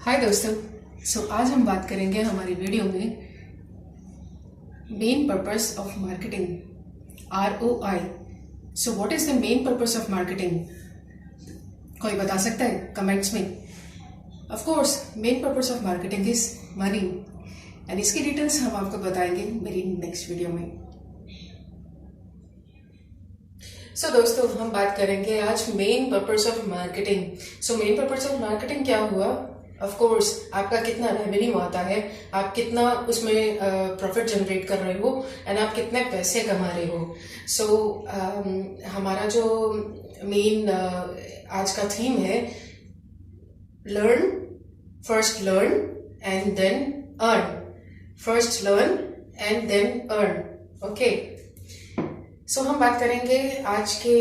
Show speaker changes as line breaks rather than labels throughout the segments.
हाय दोस्तों। आज हम बात करेंगे हमारी वीडियो में main purpose of marketing, ROI। What is the main purpose of marketing? कोई बता सकता है कमेंट्स में? Of course main purpose of marketing is money, and इसकी डिटेल्स हम आपको बताएंगे मेरी नेक्स्ट वीडियो में। दोस्तों हम बात करेंगे आज main purpose of marketing. Main purpose of marketing क्या हुआ? ऑफ कोर्स आपका कितना रेवेन्यू आता है, आप कितना उसमें प्रॉफिट जनरेट कर रहे हो, एंड आप कितने पैसे कमा रहे हो। हमारा जो मेन आज का थीम है, learn first, learn and then earn. First learn and then earn. Okay, हम बात करेंगे आज के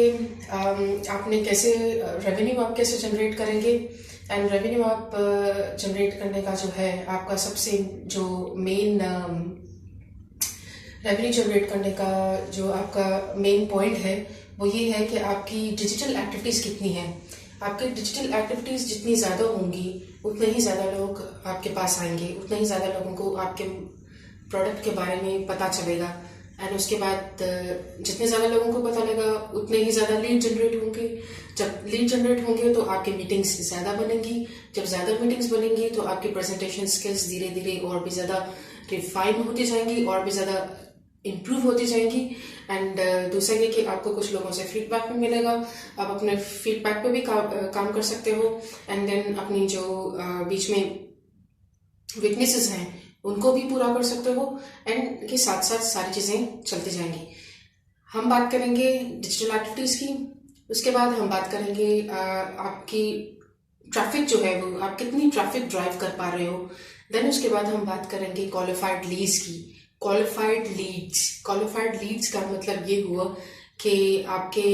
आपने कैसे रेवेन्यू आप कैसे जनरेट करेंगे, एंड रेवेन्यू आप जनरेट करने का जो है आपका सबसे जो मेन रेवेन्यू जनरेट करने का जो आपका मेन पॉइंट है वो ये है कि आपकी डिजिटल एक्टिविटीज़ कितनी है। आपकी डिजिटल एक्टिविटीज़ जितनी ज़्यादा होंगी उतने ही ज़्यादा लोग आपके पास आएंगे, उतने ही ज़्यादा लोगों को आपके प्रोडक्ट के बारे में पता चलेगा, एंड उसके बाद जितने ज़्यादा लोगों को पता लगा उतने ही ज़्यादा लीड जनरेट होंगे। जब लीड जनरेट होंगे तो आपकी मीटिंग्स ज़्यादा बनेंगी। जब ज़्यादा मीटिंग्स बनेंगी तो आपकी प्रेजेंटेशन स्किल्स धीरे धीरे और भी ज़्यादा रिफाइन होती जाएंगी और भी ज़्यादा इम्प्रूव होती जाएंगी। एंड दूसरा ये कि आपको कुछ लोगों से फीडबैक भी मिलेगा, आप अपने फीडबैक पे भी काम कर सकते हो, एंड देन अपनी जो बीच में वीकनेसेस हैं उनको भी पूरा कर सकते हो, एंड के साथ साथ सारी चीज़ें चलती जाएंगी। हम बात करेंगे डिजिटल एक्टिविटीज़ की, उसके बाद हम बात करेंगे आपकी ट्रैफिक जो है वो आप कितनी ट्रैफिक ड्राइव कर पा रहे हो। देन उसके बाद हम बात करेंगे क्वालिफाइड लीड्स की। क्वालिफाइड लीड्स का मतलब ये हुआ कि आपके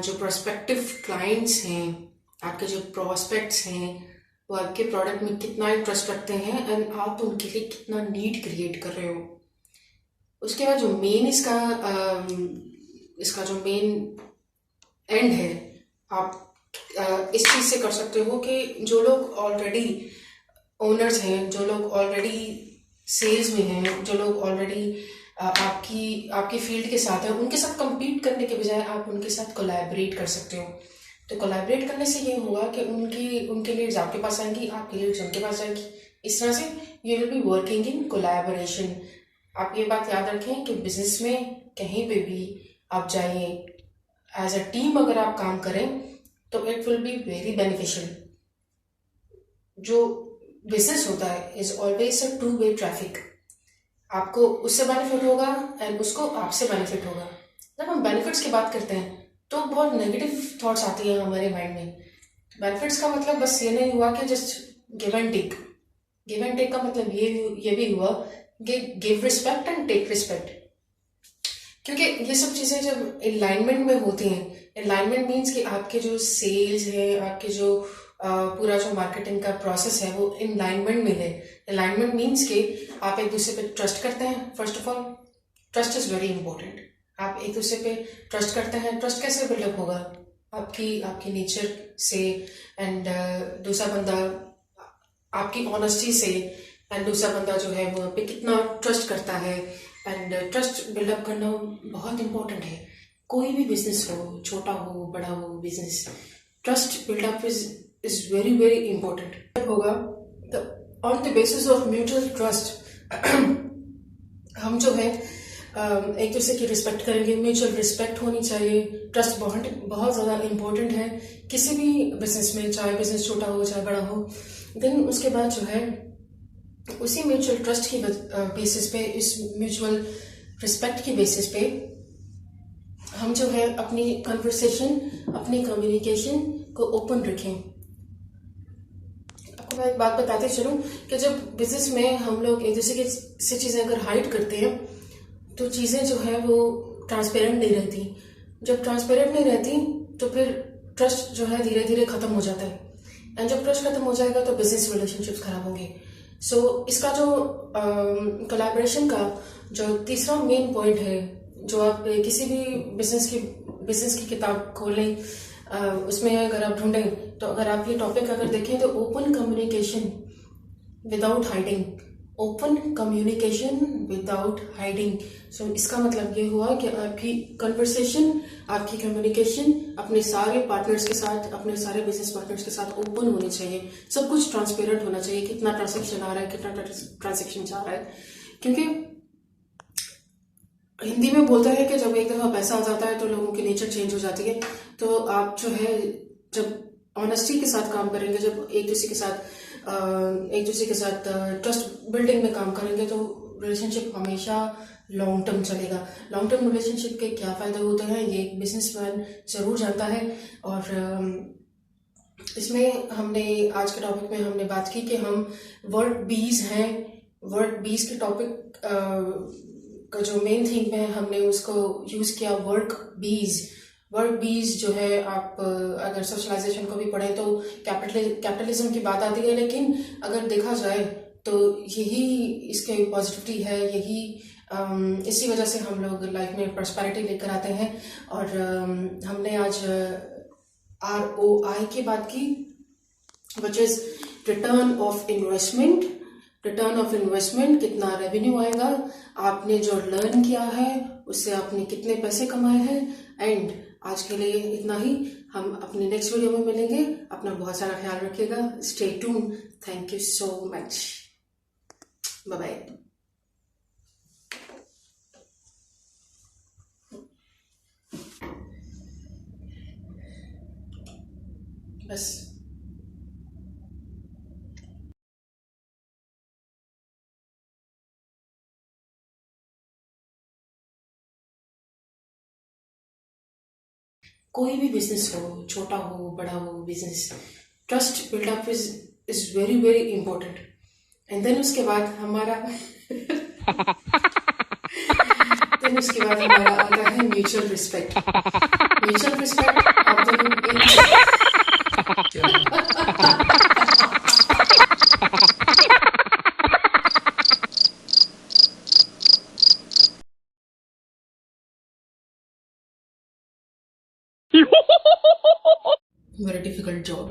जो प्रोस्पेक्टिव क्लाइंट्स हैं, आपके जो प्रोस्पेक्ट्स हैं वो आपके प्रोडक्ट में कितना इंटरेस्ट रखते हैं, एंड आप उनके लिए कितना नीड क्रिएट कर रहे हो। उसके बाद जो मेन इसका जो मेन एंड है, आप इस चीज़ से कर सकते हो कि जो लोग ऑलरेडी ओनर्स हैं, जो लोग ऑलरेडी सेल्स में हैं, जो लोग ऑलरेडी आपकी फील्ड के साथ हैं, उनके साथ compete करने के बजाय आप उनके साथ कोलैबोरेट कर सकते हो। तो कोलैबोरेट करने से ये होगा कि उनके लीड्स आपके पास आएंगी, आपके लीड्स उनके पास आएंगी। इस तरह से you will be working in collaboration. आप ये बात याद रखें कि बिजनेस में कहीं पे भी आप जाइए, एज अ टीम अगर आप काम करें तो it will be very beneficial. जो बिजनेस होता है is always a two way traffic. आपको उससे बेनिफिट होगा एंड उसको आपसे बेनिफिट होगा। जब हम बेनिफिट्स की बात करते हैं तो बहुत नेगेटिव थॉट्स आती हैं हमारे माइंड में। बेनिफिट्स का मतलब बस ये नहीं हुआ कि just give and take. Give and take का मतलब ये भी हुआ कि give respect and take respect. क्योंकि ये सब चीज़ें जब अलाइनमेंट में होती हैं, अलाइनमेंट मीन्स कि आपके जो सेल्स है, आपके जो पूरा जो मार्केटिंग का प्रोसेस है वो इन अलाइनमेंट में है। अलाइनमेंट मीन्स कि आप एक दूसरे पे ट्रस्ट करते हैं। First of all trust is very important. आप एक दूसरे पे ट्रस्ट करते हैं। ट्रस्ट कैसे बिल्डअप होगा? आपकी नेचर से, एंड दूसरा बंदा आपकी ऑनेस्टी से, एंड दूसरा बंदा जो है वो आप पे कितना ट्रस्ट करता है। एंड ट्रस्ट बिल्डअप करना बहुत इंपॉर्टेंट है। कोई भी बिजनेस हो, छोटा हो बड़ा हो business, trust buildup is very very important होगा। On the basis of mutual trust हम जो है एक दूसरे की रिस्पेक्ट करेंगे। म्यूचुअल रिस्पेक्ट होनी चाहिए। ट्रस्ट बहुत ज़्यादा इम्पोर्टेंट है किसी भी बिजनेस में, चाहे बिजनेस छोटा हो चाहे बड़ा हो। देन उसके बाद जो है उसी म्यूचुअल ट्रस्ट की बेसिस पे, इस म्यूचुअल रिस्पेक्ट की बेसिस पे हम जो है अपनी कन्वर्सेशन, अपनी कम्युनिकेशन को ओपन रखें। आपको मैं एक बात बताते चलूँ कि जब बिजनेस में हम लोग एक दूसरे से चीज़ें अगर हाइड करते हैं तो चीज़ें जो है वो ट्रांसपेरेंट नहीं रहती। जब ट्रांसपेरेंट नहीं रहती तो फिर ट्रस्ट जो है धीरे धीरे ख़त्म हो जाता है, एंड जब ट्रस्ट खत्म हो जाएगा तो बिजनेस रिलेशनशिप्स खराब होंगे। इसका जो कोलैबोरेशन का जो तीसरा मेन पॉइंट है, जो आप किसी भी बिजनेस की किताब खोलें, उसमें अगर आप ढूंढें तो अगर आप ये टॉपिक अगर देखें तो open communication without hiding, open communication without hiding. So इसका मतलब ये हुआ कि आपकी कन्वर्सेशन, आपकी कम्युनिकेशन अपने सारे पार्टनर्स के साथ, अपने सारे बिजनेस पार्टनर्स के साथ ओपन होने चाहिए। सब कुछ ट्रांसपेरेंट होना चाहिए, कितना ट्रांजेक्शन आ रहा है, कितना ट्रांजेक्शन जा रहा है। क्योंकि हिंदी में बोलते हैं कि जब एक दफा पैसा आ जाता है तो लोगों की नेचर चेंज हो जाती है। तो आप जो है जब ऑनेस्टी के साथ काम करेंगे, जब एक दूसरे के साथ ट्रस्ट बिल्डिंग में काम करेंगे तो रिलेशनशिप हमेशा लॉन्ग टर्म चलेगा। लॉन्ग टर्म रिलेशनशिप के क्या फायदे होते हैं ये एक बिजनेसमैन जरूर जानता है। और इसमें हमने आज के टॉपिक में हमने बात की कि हम वर्ड बीज हैं, वर्ड बीज के टॉपिक का जो मेन थीम है हमने उसको यूज किया वर्क बीज। वर्क बीज जो है, आप अगर सोशलाइजेशन को भी पढ़ें तो कैपिटलिज्म की बात आती है, लेकिन अगर देखा जाए तो यही इसके पॉजिटिविटी है, यही इसी वजह से हम लोग लाइफ में प्रॉस्पेरिटी लेकर आते हैं। और हमने आज ROI की बात की, which is return of investment. Return of investment, कितना रेवेन्यू आएगा, आपने जो लर्न किया है उससे आपने कितने पैसे कमाए हैं। एंड आज के लिए इतना ही, हम अपनी नेक्स्ट वीडियो में मिलेंगे। अपना बहुत सारा ख्याल रखिएगा। Stay tune. Thank you so much. Bye bye. बस कोई भी बिजनेस हो, छोटा हो बड़ा हो, business trust buildup is very very important. And then उसके बाद हमारा देन उसके बाद हमारा आता है म्यूचुअल रिस्पेक्ट। म्यूचुअल रिस्पेक्ट आप दोनों very difficult job.